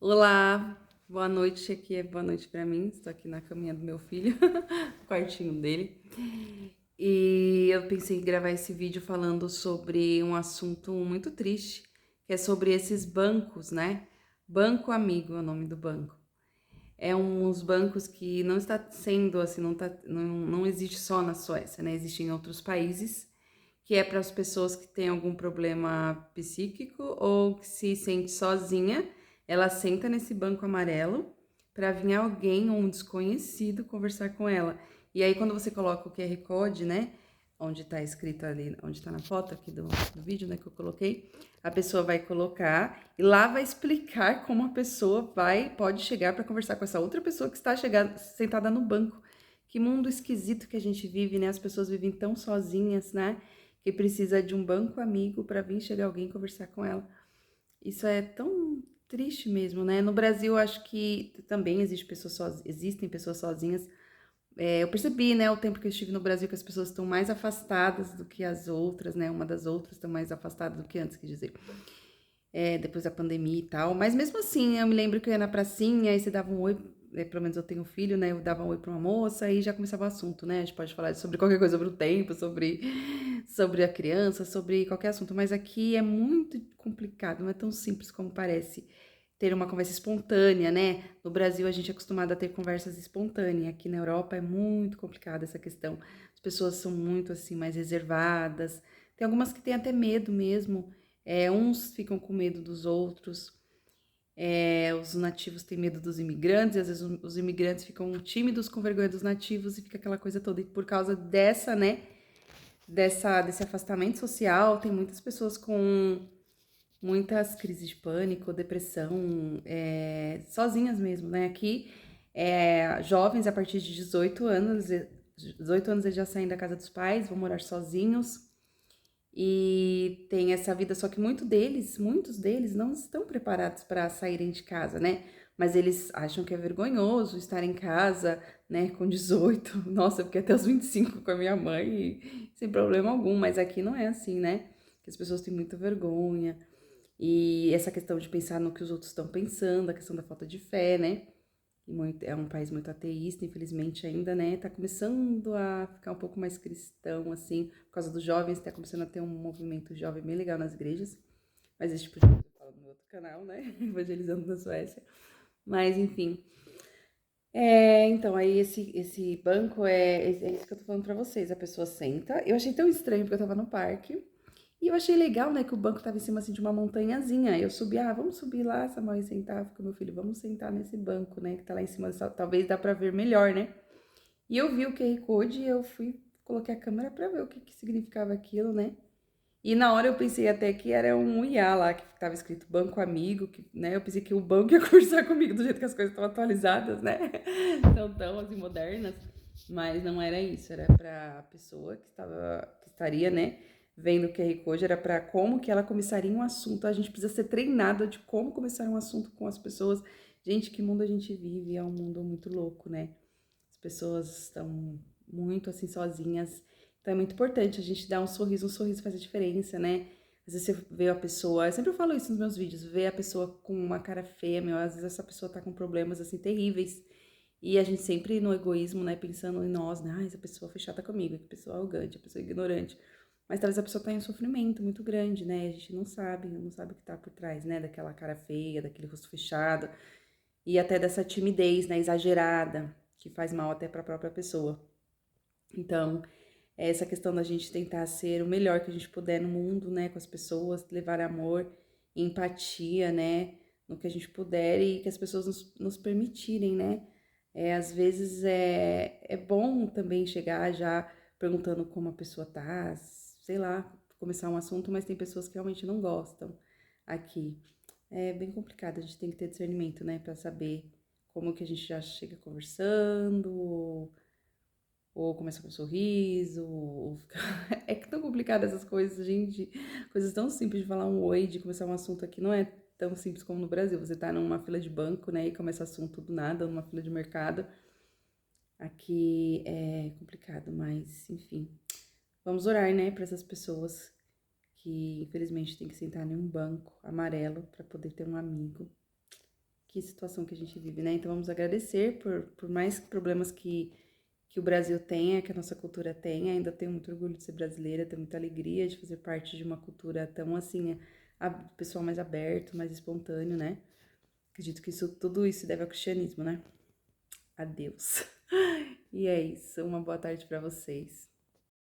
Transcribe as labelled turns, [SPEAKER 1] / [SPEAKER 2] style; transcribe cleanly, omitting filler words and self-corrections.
[SPEAKER 1] Olá, boa noite. Aqui é boa noite pra mim. Estou aqui na caminha do meu filho, no quartinho dele. E eu pensei em gravar esse vídeo falando sobre um assunto muito triste, que é sobre esses bancos, né? Banco Amigo é o nome do banco. É uns bancos que não está sendo assim, não existe só na Suécia, né? Existe em outros países, que é para as pessoas que têm algum problema psíquico ou que se sente sozinha, ela senta nesse banco amarelo para vir alguém, um desconhecido, conversar com ela. E aí, quando você coloca o QR Code, né? Onde tá escrito ali, onde tá na foto aqui do vídeo, né, que eu coloquei, a pessoa vai colocar e lá vai explicar como a pessoa pode chegar para conversar com essa outra pessoa que está sentada no banco. Que mundo esquisito que a gente vive, né? As pessoas vivem tão sozinhas, né? Que precisa de um banco amigo para vir chegar alguém conversar com ela. Isso é tão triste mesmo, né? No Brasil, acho que também existem pessoas sozinhas. Eu percebi, né, o tempo que eu estive no Brasil, que as pessoas estão mais afastadas do que as outras, né? Uma das outras estão mais afastadas do que antes, quer dizer. Depois da pandemia e tal. Mas mesmo assim, eu me lembro que eu ia na pracinha, aí você dava um oi, pelo menos eu tenho um filho, né? Eu dava um oi pra uma moça, aí já começava o assunto, né? A gente pode falar sobre qualquer coisa, sobre o tempo, sobre a criança, sobre qualquer assunto. Mas aqui é muito complicado, não é tão simples como parece ter uma conversa espontânea, né? No Brasil a gente é acostumado a ter conversas espontâneas. Aqui na Europa é muito complicada essa questão. As pessoas são muito assim mais reservadas. Tem algumas que têm até medo mesmo. Uns ficam com medo dos outros. Os nativos têm medo dos imigrantes, e às vezes os imigrantes ficam tímidos com vergonha dos nativos e fica aquela coisa toda. E por causa dessa, né, desse afastamento social, tem muitas pessoas com muitas crises de pânico, depressão, sozinhas mesmo, né? Aqui, jovens a partir de 18 anos eles já saem da casa dos pais, vão morar sozinhos e tem essa vida, só que muitos deles não estão preparados para saírem de casa, né? Mas eles acham que é vergonhoso estar em casa, né, com 18. Nossa, eu fiquei até os 25 com a minha mãe e sem problema algum, mas aqui não é assim, né? Que as pessoas têm muita vergonha. E essa questão de pensar no que os outros estão pensando, a questão da falta de fé, né? É um país muito ateísta, infelizmente ainda, né? Tá começando a ficar um pouco mais cristão, assim, por causa dos jovens, tá começando a ter um movimento jovem bem legal nas igrejas. Mas esse tipo de coisa eu falo no outro canal, né? Evangelizando na Suécia. Mas, enfim. Então, aí esse banco é isso que eu tô falando pra vocês. A pessoa senta. Eu achei tão estranho porque eu tava no parque. E eu achei legal, né, que o banco tava em cima, assim, de uma montanhazinha. Eu subi, vamos subir lá, Samuel, e sentar. Fica meu filho, vamos sentar nesse banco, né, que tá lá em cima. Talvez dá pra ver melhor, né? E eu vi o QR Code e eu coloquei a câmera pra ver o que significava aquilo, né? E na hora eu pensei até que era um IA lá, que tava escrito Banco Amigo, que, né? Eu pensei que o banco ia conversar comigo do jeito que as coisas estão atualizadas, né? Estão tão assim modernas. Mas não era isso, era pra pessoa que estaria, né, vendo o QR Code, era pra como que ela começaria um assunto. A gente precisa ser treinada de como começar um assunto com as pessoas. Gente, que mundo a gente vive, é um mundo muito louco, né? As pessoas estão muito assim sozinhas. Então é muito importante a gente dar um sorriso faz a diferença, né? Às vezes você vê a pessoa, eu sempre falo isso nos meus vídeos, vê a pessoa com uma cara feia, meu, às vezes essa pessoa tá com problemas assim terríveis. E a gente sempre no egoísmo, né, pensando em nós, né? Essa pessoa foi chata comigo, que pessoa arrogante, a pessoa ignorante. Mas talvez a pessoa tá em um sofrimento muito grande, né? A gente não sabe o que tá por trás, né? Daquela cara feia, daquele rosto fechado e até dessa timidez, né, exagerada, que faz mal até para a própria pessoa. Então, essa questão da gente tentar ser o melhor que a gente puder no mundo, né, com as pessoas, levar amor, empatia, né, no que a gente puder e que as pessoas nos permitirem, né. Às vezes é bom também chegar já perguntando como a pessoa tá, sei lá, começar um assunto, mas tem pessoas que realmente não gostam aqui. É bem complicado, a gente tem que ter discernimento, né, pra saber como que a gente já chega conversando, ou começa com um sorriso, ou fica... É que tão complicado essas coisas, gente. Coisas tão simples de falar um oi, de começar um assunto aqui, não é tão simples como no Brasil. Você tá numa fila de banco, né, e começa assunto do nada, numa fila de mercado. Aqui é complicado, mas enfim. Vamos orar, né, pra essas pessoas que infelizmente tem que sentar em um banco amarelo pra poder ter um amigo que situação que a gente vive, né? Então vamos agradecer por mais problemas que o Brasil tenha, que a nossa cultura tenha. Ainda tenho muito orgulho de ser brasileira, tenho muita alegria de fazer parte de uma cultura tão assim, pessoal mais aberto, mais espontâneo, né? Acredito que tudo isso deve ao cristianismo, né? Adeus. E é isso, uma boa tarde para vocês.